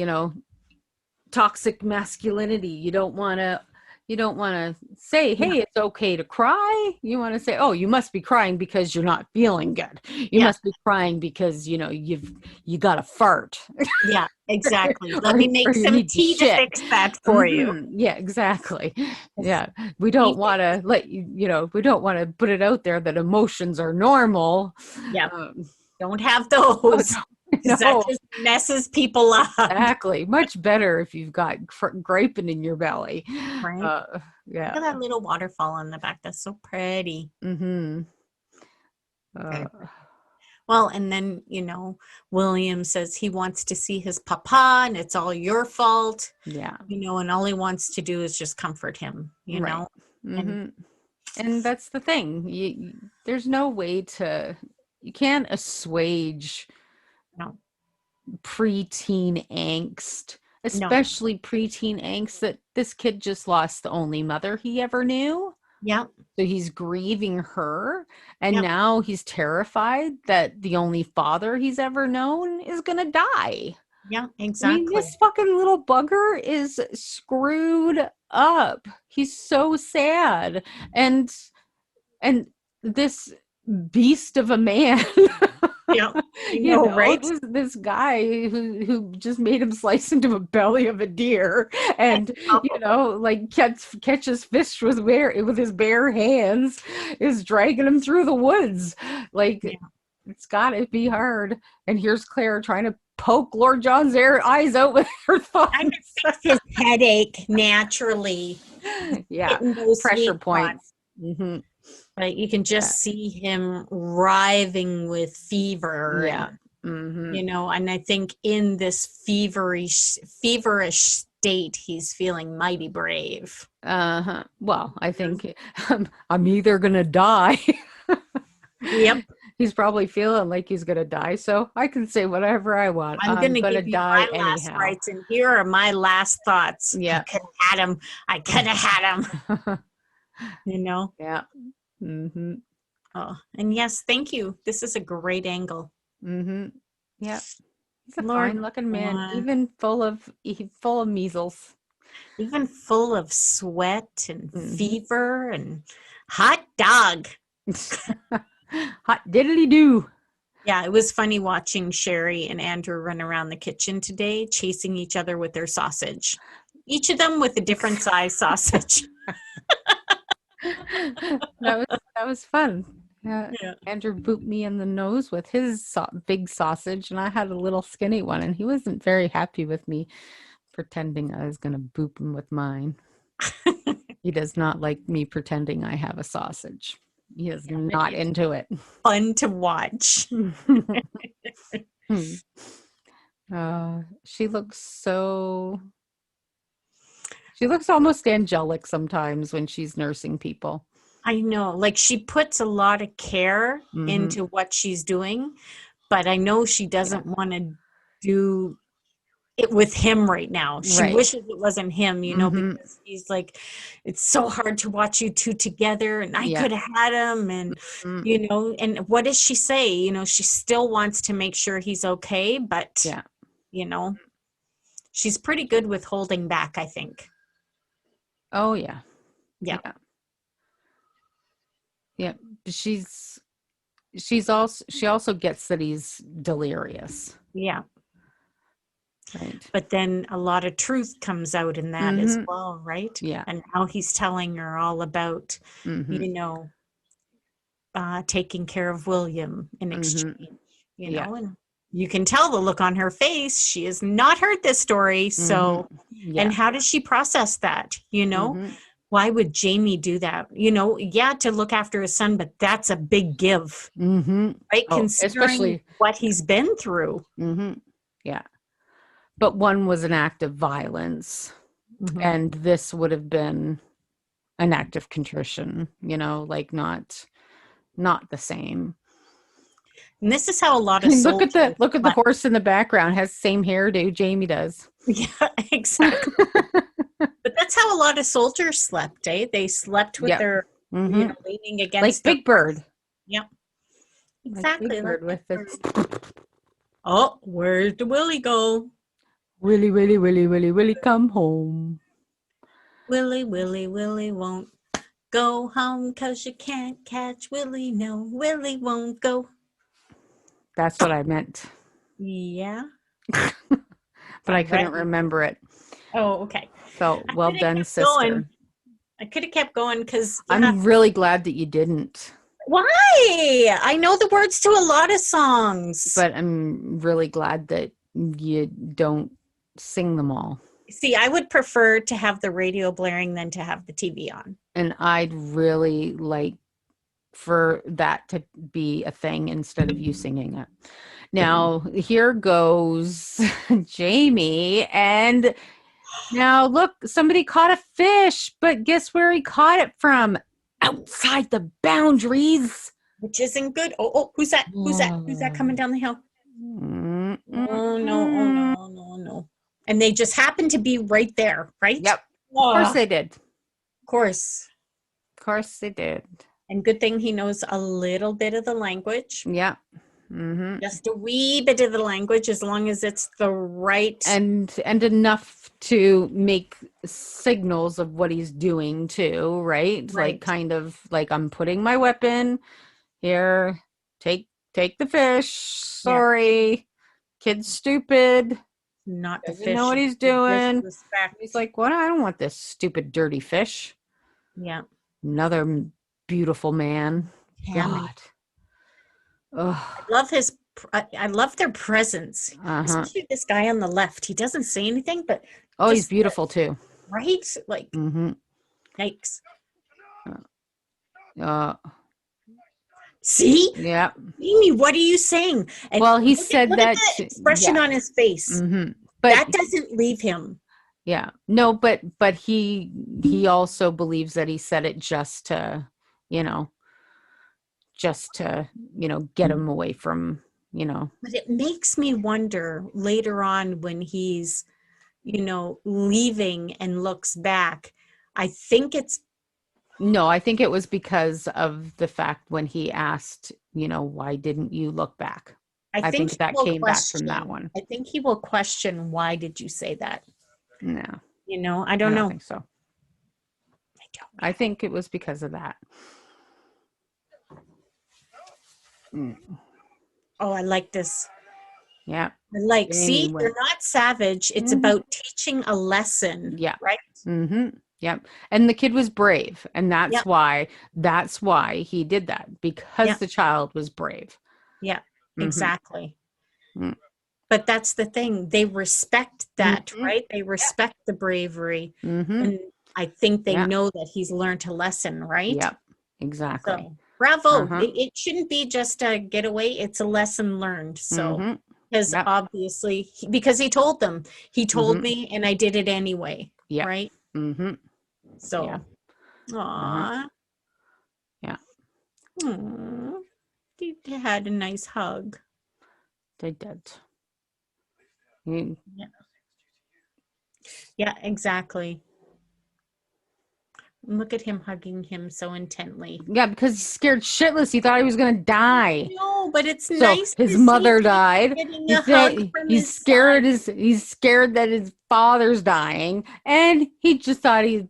toxic masculinity. You don't want to say, hey, it's okay to cry. You want to say, oh, you must be crying because you're not feeling good. You must be crying because you got to fart.
Yeah, exactly. Let me make some tea to fix that for you.
Yeah, exactly. Yeah, we don't want to we don't want to put it out there that emotions are normal.
Yeah, don't have those.
No.
That just messes people up.
Exactly. Much better if you've got griping in your belly.
Right.
Yeah.
Look at that little waterfall on the back. That's so pretty.
Mm-hmm.
Well, and then, William says he wants to see his papa and it's all your fault.
Yeah.
And all he wants to do is just comfort him, know.
Mm-hmm. And that's the thing. There's no way you can't assuage preteen angst, especially preteen angst that this kid just lost the only mother he ever knew.
Yeah.
So he's grieving her, and now he's terrified that the only father he's ever known is going to die.
Yeah, exactly.
I mean, this fucking little bugger is screwed up. He's so sad. And this beast of a man
Yeah, right?
This guy who just made him slice into the belly of a deer and catches fish with his bare hands, is dragging him through the woods. It's gotta be hard. And here's Claire trying to poke Lord John's eyes out with her thumb.
I fix his headache naturally.
Yeah, pressure points. Mm-hmm.
But you can just see him writhing with fever.
Yeah. Mm-hmm.
And I think in this feverish state, he's feeling mighty brave.
Uh-huh. Well, I think I'm either going to die.
Yep.
He's probably feeling like he's going to die, so I can say whatever I want.
I'm going to give you my last rights, and here are my last thoughts.
Yeah.
I could have had him.
Yeah. Mm-hmm.
Oh, and yes, thank you. This is a great angle.
Mm-hmm. Yeah. He's a fine-looking man, even full of measles.
Even full of sweat and fever and hot dog.
Hot diddly do.
Yeah, it was funny watching Sherry and Andrew run around the kitchen today, chasing each other with their sausage. Each of them with a different size sausage.
That was fun. Yeah. Andrew booped me in the nose with his big sausage, and I had a little skinny one, and he wasn't very happy with me pretending I was going to boop him with mine. He does not like me pretending I have a sausage. He is not into it.
Fun to watch.
She looks almost angelic sometimes when she's nursing people.
I know, like she puts a lot of care into what she's doing, but I know she doesn't want to do it with him right now. She wishes it wasn't him, because he's like, it's so hard to watch you two together, and I could have had him, and and what does she say? She still wants to make sure he's okay, but she's pretty good with holding back, I think.
Oh yeah.
Yeah.
Yeah. She also gets that he's delirious.
Yeah.
Right.
But then a lot of truth comes out in that as well, right?
Yeah.
And how he's telling her all about, taking care of William in exchange, and you can tell the look on her face. She has not heard this story. So, and how does she process that? Why would Jamie do that? To look after his son, but that's a big give, right? Considering especially what he's been through.
Yeah. But one was an act of violence, and this would have been an act of contrition, not the same.
And this is how a lot of
look at the horse in the background, has the same hairdo Jamie does.
Yeah, exactly. But that's how a lot of soldiers slept, eh? They slept with their leaning against
like Big Bird.
Yep. Exactly.
Like Big Bird with its
Oh, where did Willie go?
Willie, Willie, Willie, Willie, Willie, come home.
Willie, Willie, Willie won't go home 'cause you can't catch Willie. No, Willie won't go.
That's what I meant.
Yeah.
But I couldn't
Alright.
remember it.
Oh, okay.
So well
coulda
done,
kept
sister.
going. I could have kept going because
I'm really glad that you didn't.
Why? I know the words to a lot of songs.
But I'm really glad that you don't sing them all.
See, I would prefer to have the radio blaring than to have the TV on.
And I'd really like for that to be a thing instead of you singing it. Now, here goes Jamie. And now, look, somebody caught a fish, but guess where he caught it from? Outside the boundaries.
Which isn't good. Oh, who's that? Who's that? Who's that coming down the hill? Oh, no. And they just happen to be right there, right?
Yep. Of course they did.
Of course.
Of course they did.
And good thing he knows a little bit of the language.
Yeah. Mm-hmm.
Just a wee bit of the language, as long as it's the right
and enough to make signals of what he's doing too, right? Like kind of like, I'm putting my weapon here. Take the fish. Sorry, kid's stupid.
Not the
Doesn't
fish.
know what he's doing.
Disrespect.
He's like, what? I don't want this stupid dirty fish.
Yeah.
Another beautiful man. God.
I love their presence. Especially this guy on the left. He doesn't say anything, but
he's beautiful too.
Right? Like, yikes. See?
Yeah.
Amy, what are you saying? And
well, he said
look
that
at the expression on his face. But that doesn't leave him.
Yeah. No, but he also believes that he said it just to get him away from,
But it makes me wonder later on when he's, leaving and looks back. I think it
was because of the fact when he asked, why didn't you look back? I think that came back from that one.
I think he will question, why did you say that?
No.
I don't know.
I think so. I think it was because of that.
Oh, I like this.
Yeah.
See, they're not savage. It's about teaching a lesson.
Yeah.
Right?
Mm-hmm. Yep. And the kid was brave. And that's why he did that, because the child was brave.
Yeah, exactly. But that's the thing. They respect that, right? They respect the bravery. And I think they know that he's learned a lesson, right?
Yep. Exactly.
So, bravo. It shouldn't be just a getaway. It's a lesson learned. So, because obviously, because he told them, he told me and I did it anyway. Yeah. Right? So, aw.
Yeah.
Aww. They had a nice hug.
They did.
Yeah, exactly. Look at him hugging him so intently.
Yeah, because he's scared shitless. He thought he was going to die.
No, but it's nice.
His mother died. He's scared. He's scared that his father's dying, and he just thought he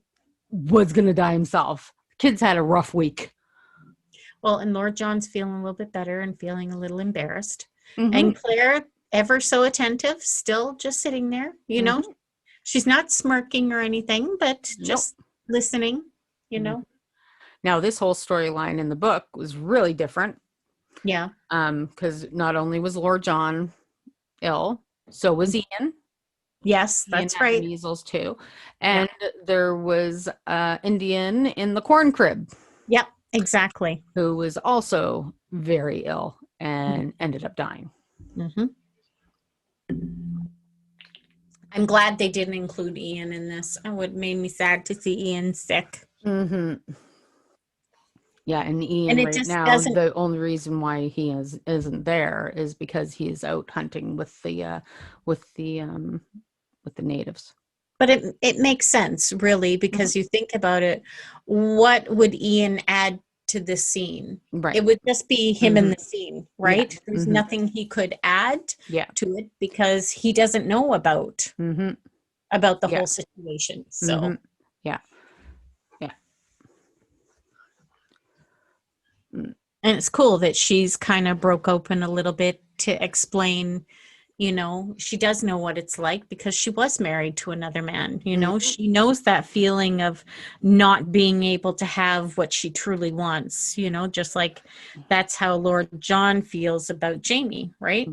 was going to die himself. Kid's had a rough week.
Well, and Lord John's feeling a little bit better and feeling a little embarrassed. And Claire, ever so attentive, still just sitting there. She's not smirking or anything, but just listening,
Now, this whole storyline in the book was really different.
Yeah.
Because not only was Lord John ill, so was Ian.
Yes, that's right.
Measles too. And there was Indian in the corn crib.
Yep, exactly.
Who was also very ill and ended up dying.
I'm glad they didn't include Ian in this. It would made me sad to see Ian sick.
Yeah, and Ian right now, the only reason why he isn't there is because he is out hunting with the natives.
But it makes sense, really, because you think about it. What would Ian add to this scene.
Right.
It would just be him in the scene, right?
Yeah.
There's nothing he could add
Yeah.
to it because he doesn't know about the
Yeah.
whole situation. So
Yeah. Yeah.
and it's cool that she's kind of broke open a little bit to explain, you know, she does know what it's like because she was married to another man, you know, she knows that feeling of not being able to have what she truly wants, you know, just like that's how Lord John feels about Jamie, right?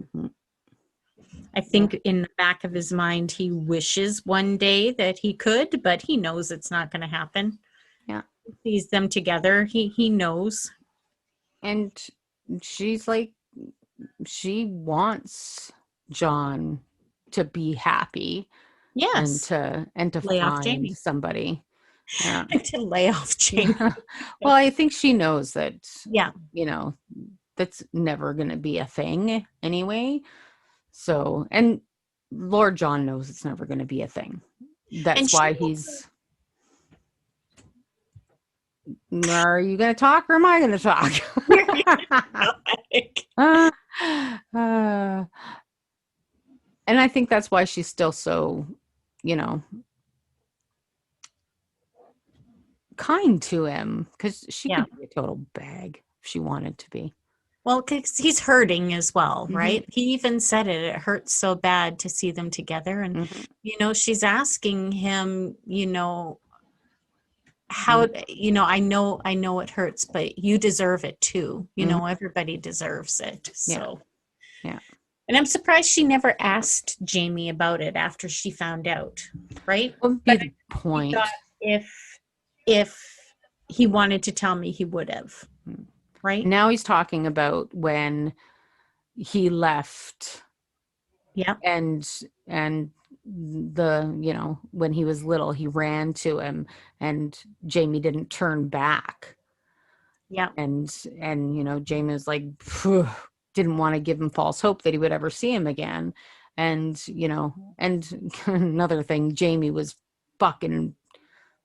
I think in the back of his mind, he wishes one day that he could, but he knows it's not going to happen.
Yeah.
He sees them together. He knows.
And she's like, she wants John to be happy.
Yes.
And to
Lay off
find
Jamie.
somebody. Yeah.
To lay off Jamie.
Well, I think she knows that,
Yeah.
you know, that's never going to be a thing anyway. So, and Lord John knows it's never going to be a thing. That's why he's. Are you going to talk or am I going to talk? And I think that's why she's still so, you know, kind to him, because she could be a total bag if she wanted to be.
Well, because he's hurting as well, right? He even said it. It hurts so bad to see them together. And, you know, she's asking him, you know, how, you know, I know it hurts, but you deserve it too. You know, everybody deserves it. So,
yeah.
And I'm surprised she never asked Jamie about it after she found out, right?
Would be the point.
If he wanted to tell me, he would have. Right
now he's talking about when he left, and the, you know, when he was little, he ran to him and Jamie didn't turn back, and you know, Jamie was like, didn't want to give him false hope that he would ever see him again. And, you know, and another thing, Jamie was fucking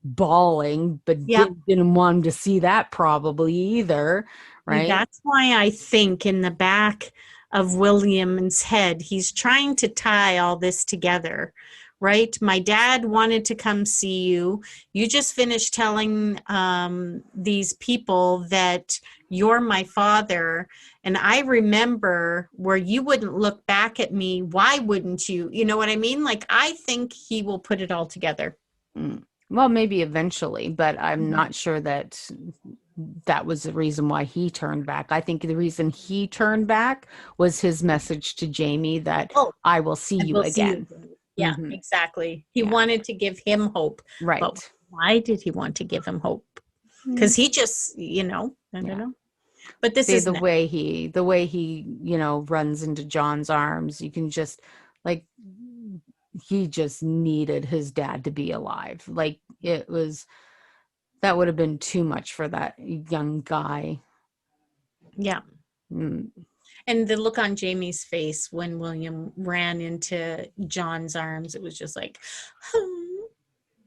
bawling, but didn't want him to see that probably either, right?
That's why I think in the back of William's head, he's trying to tie all this together, right? My dad wanted to come see you. You just finished telling these people that you're my father. And I remember where you wouldn't look back at me. Why wouldn't you? You know what I mean? Like, I think he will put it all together.
Well, maybe eventually, but I'm not sure that was the reason why he turned back. I think the reason he turned back was his message to Jamie that I will see you again.
Yeah, exactly. He wanted to give him hope.
Right.
But why did he want to give him hope? Because he just, you know, I don't know. But this is
the way he, you know, runs into John's arms. You can just, like, he just needed his dad to be alive. Like, it was, that would have been too much for that young guy.
Yeah. And the look on Jamie's face when William ran into John's arms, it was just like,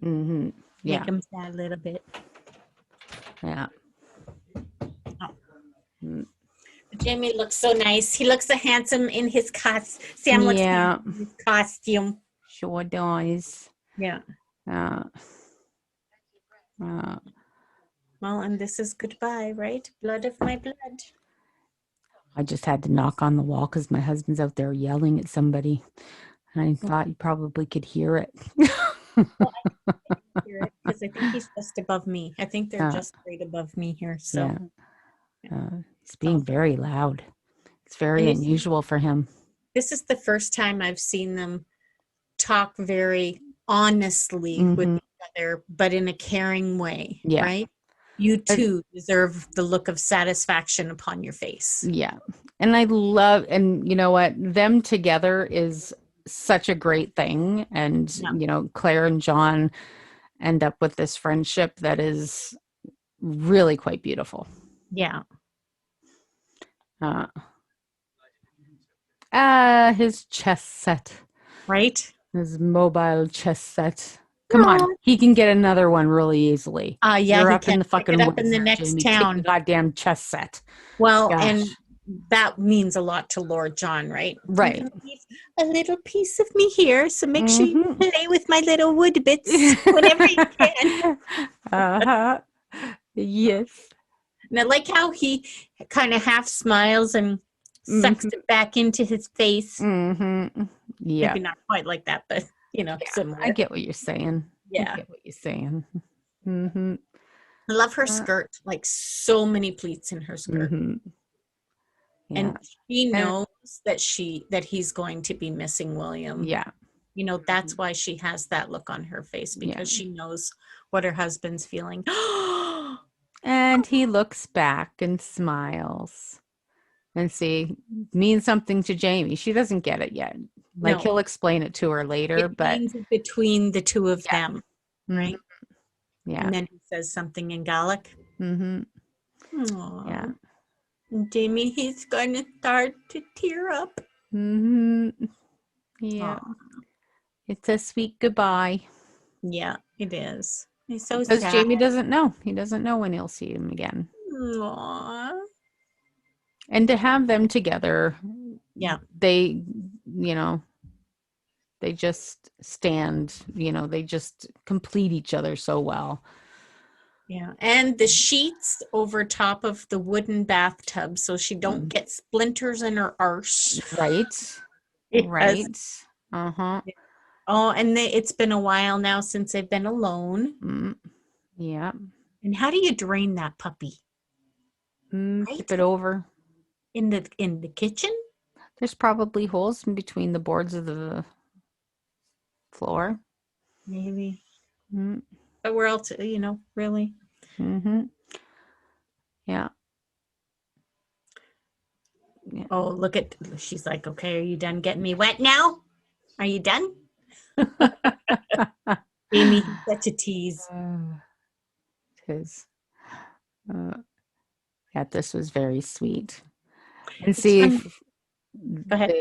make him sad a little bit.
Yeah.
Jamie looks so nice. He looks so handsome in his costume. Sam looks handsome in his costume.
Sure does.
Yeah. Well, and this is goodbye, right? Blood of my blood.
I just had to knock on the wall because my husband's out there yelling at somebody. And I thought you probably could hear it.
Well, I can hear it because I think he's just above me. I think they're just right above me here. So
he's being very loud. It's very unusual for him.
This is the first time I've seen them talk very honestly with each other, but in a caring way, right? You too deserve the look of satisfaction upon your face.
Yeah. And I love, and you know what? Them together is such a great thing. And, you know, Claire and John end up with this friendship that is really quite beautiful.
Yeah.
His chess set.
Right?
His mobile chess set. Come
Aw.
on, he can get another one really easily.
Yeah,
You're
he
up in
can
the
pick
fucking
it up
woods
in the
there,
next
Jamie. Take the
town.
goddamn chess set.
Well,
Gosh.
and that means a lot to Lord John, right?
Right.
You can leave a little piece of me here, so make sure you
Mhm.
play with my little wood bits whenever you can.
Uh-huh. Yes.
And I like how he kind of half smiles and sucks
Mhm.
it back into his face.
Mm-hmm. Yeah.
Maybe not quite like that, but
I
similar.
get what you're saying.
Yeah.
I get what you're saying. Mm-hmm.
I love her skirt, like so many pleats in her skirt.
Mm-hmm. Yeah.
And she
And-
knows that he's going to be missing William.
Yeah.
That's why she has that look on her face, because
Yeah.
she knows what her husband's feeling.
And he looks back and smiles. And see, means something to Jamie. She doesn't get it yet. Like
No,
he'll explain it to her later,
it
but
means between the two of
yeah.
them,
Mhm.
right?
Yeah.
And then he says something in Gaelic.
Mm-hmm.
Aww.
Yeah.
And Jamie, he's going to start to tear up.
Mm-hmm. Yeah.
Aw.
It's a sweet goodbye.
Yeah, it is. He's so
Because
sad.
Jamie doesn't know. He doesn't know when he'll see him again.
Aww.
And to have them together,
Yeah.
they, they just stand, they just complete each other so well.
Yeah, and the sheets over top of the wooden bathtub so she don't get splinters in her arse.
Right.
Yes.
Right. Uh-huh.
Oh, and it's been a while now since they've been alone.
Yeah.
And how do you drain that puppy?
Tip it over.
In the kitchen?
There's probably holes in between the boards of the floor.
Maybe.
Mm-hmm.
But where else, really?
Mm-hmm. Yeah. Yeah.
Oh, she's like, okay, are you done getting me wet now? Are you done? Amy, such a tease.
Because yeah, this was very sweet. And see if
Go ahead.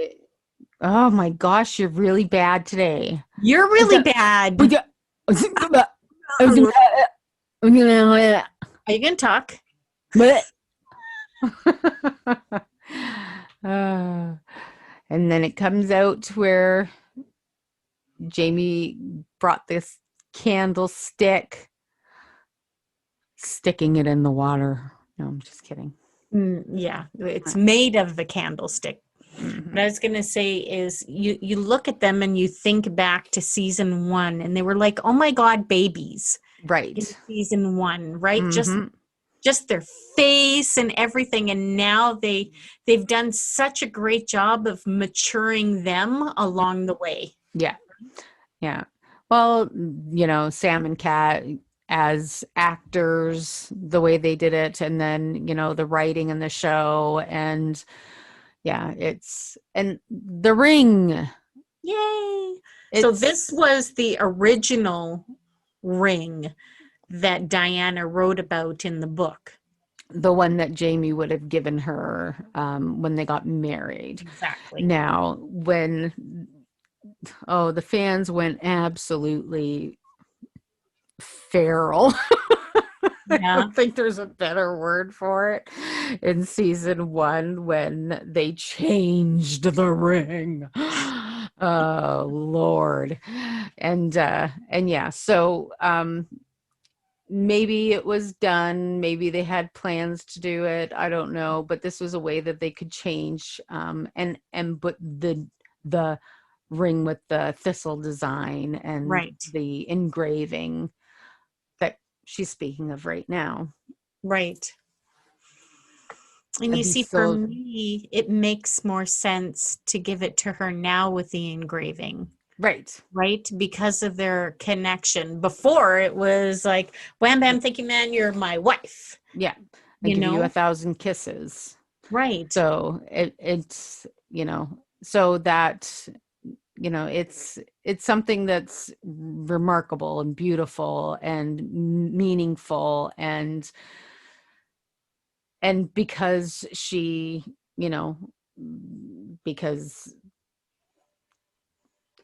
oh my gosh, you're really bad today.
You're really bad.
Are
Are you gonna talk?
And then it comes out where Jamie brought this candlestick, sticking it in the water. No, I'm just kidding.
Yeah, it's made of the candlestick.
Mm-hmm.
What I was gonna say is you look at them and you think back to season 1, and they were like, oh my god, babies.
Right.
In season 1, right?
Mm-hmm.
Just their face and everything, and now they've done such a great job of maturing them along the way.
Yeah. Well, Sam and Kat as actors, the way they did it, and then the writing and the show, and yeah, and the ring.
Yay. So this was the original ring that Diana wrote about in the book.
The one that Jamie would have given her when they got married.
Exactly.
Now, when the fans went absolutely feral. I don't think there's a better word for it in season 1 when they changed the ring. Oh Lord. And yeah, so maybe it was done, maybe they had plans to do it, I don't know, but this was a way that they could change and put the ring with the thistle design and the engraving that she's speaking of right now.
Right. And you see, for me, it makes more sense to give it to her now with the engraving. Right? Because of their connection. Before it was like, wham bam, thank you, man, you're my wife.
Yeah. I give you 1,000 kisses.
Right.
So it's, so that, it's something that's remarkable and beautiful and meaningful, and because she, because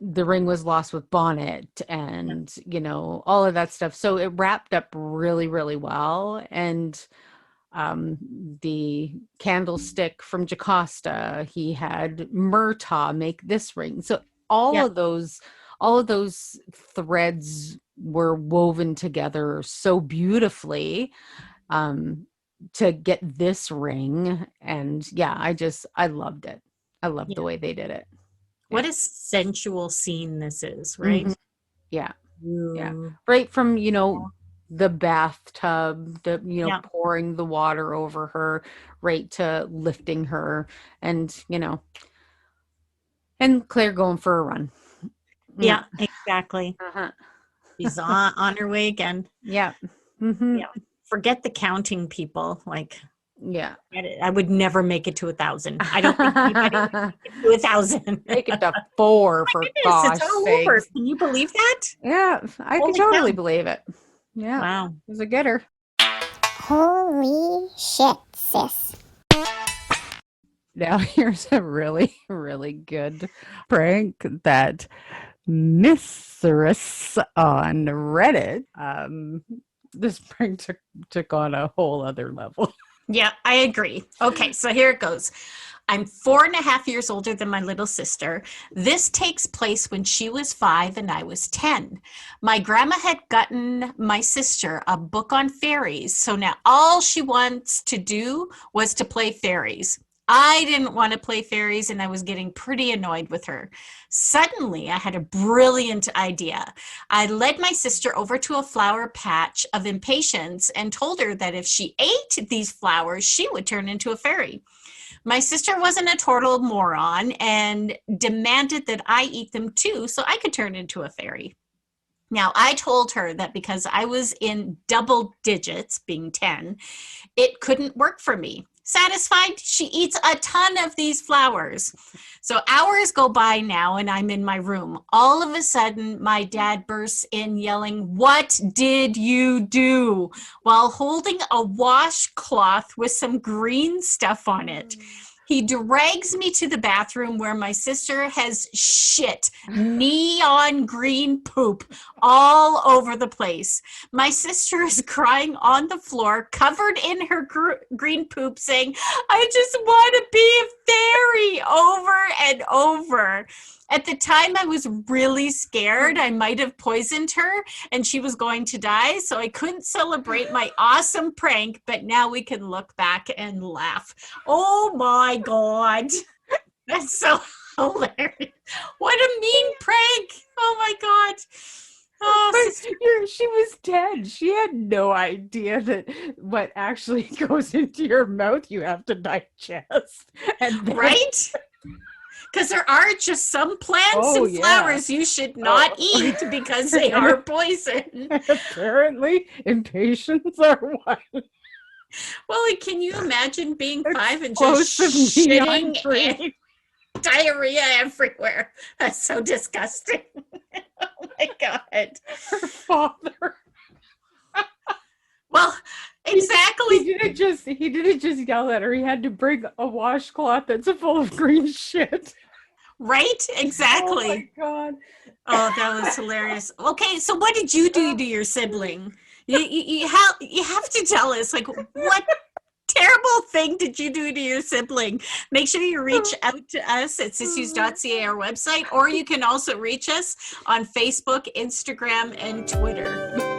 the ring was lost with bonnet and, you know, all of that stuff. So it wrapped up really, really well. And the candlestick from Jocasta, he had Murtaugh make this ring. So all of those threads were woven together so beautifully to get this ring. And yeah, I loved it. I loved the way they did it.
What a sensual scene this is, right?
Mhm. Yeah. Yeah. Right from, you know, the bathtub, the, you know, pouring the water over her, right to lifting her, and, you know, and Claire going for a run.
Yeah, exactly. She's on her way again.
Yeah. Mm-hmm.
Yeah. Forget the counting people. Like,
yeah,
I would never make it to 1,000. I don't think anybody would make it to 1,000.
Make it to 4 for gosh sakes.
Can you believe that?
Yeah, I can totally believe it. Yeah.
Wow.
It was a getter.
Holy shit, sis.
Now here's a really, really good prank that Mistress on Reddit. This prank took on a whole other level.
Yeah, I agree. Okay, so here it goes. I'm 4.5 years older than my little sister. This takes place when she was 5 and I was 10. My grandma had gotten my sister a book on fairies. So now all she wants to do was to play fairies. I didn't want to play fairies and I was getting pretty annoyed with her. Suddenly, I had a brilliant idea. I led my sister over to a flower patch of impatiens and told her that if she ate these flowers, she would turn into a fairy. My sister wasn't a total moron and demanded that I eat them too so I could turn into a fairy. Now, I told her that because I was in double digits, being 10, it couldn't work for me. Satisfied, she eats a ton of these flowers. So hours go by now and I'm in my room. All of a sudden, my dad bursts in yelling, "What did you do?" while holding a washcloth with some green stuff on it. He drags me to the bathroom where my sister has shit, neon green poop all over the place. My sister is crying on the floor, covered in her green poop, saying, "I just want to be a fairy," over and over. At the time, I was really scared. I might have poisoned her and she was going to die. So I couldn't celebrate my awesome prank, but now we can look back and laugh. Oh my God. That's so hilarious. What a mean prank. Oh my God. Oh,
she was 10. She had no idea that what actually goes into your mouth you have to digest. And then...
Right? Because there are just some plants and flowers you should not eat because they are poison.
Apparently, impatiens are one.
Well, like, can you imagine being 5 and just shitting and diarrhea everywhere? That's so disgusting. Oh my God.
Her father.
Well, exactly.
He didn't just yell at her. He had to bring a washcloth that's full of green shit.
Right? Exactly.
Oh my God.
Oh, that was hilarious. Okay, so what did you do to your sibling? You have to tell us, like, what terrible thing did you do to your sibling? Make sure you reach out to us at SIssues.ca, our website, or you can also reach us on Facebook, Instagram, and Twitter.